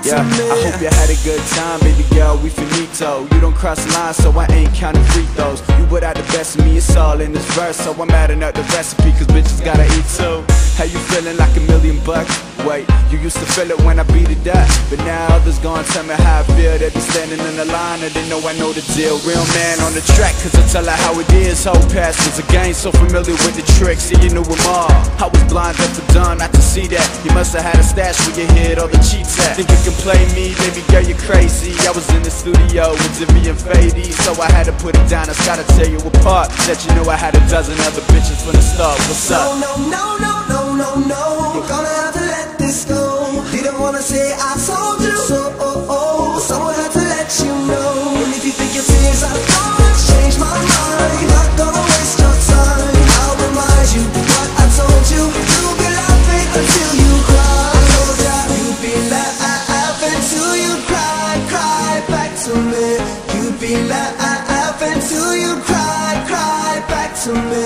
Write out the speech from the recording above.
Yeah, I hope you had a good time, baby girl, we finito. You don't cross the line, so I ain't counting free throws. You without the best of me, it's all in this verse. So I'm adding up the recipe, cause bitches gotta eat too. How you feeling, like $1,000,000? Wait, you used to feel it when I beat it up, but now others gon' tell me how I feel. They be standing in the line and they know I know the deal. Real man on the track, cause I tell her how it is. Whole past was a game, so familiar with the tricks, see you knew them all. I was blind enough to done not to see that. You must have had a stash where you hid all the cheats at. Think you can play me, baby girl, you crazy. I was in the studio with Jimmy and Fady, so I had to put it down. I gotta tear you apart, that you know I had a dozen other bitches from the start. What's up? No, gonna have to let this go. Didn't wanna say I told you so, someone had to let you know. And if you think your tears are gonna change my mind, not gonna waste your time. I'll remind you what I told you. You'll be laughing until you cry. I know that you'll be laughing till you cry back to me. You'll be laughing till you cry back to me.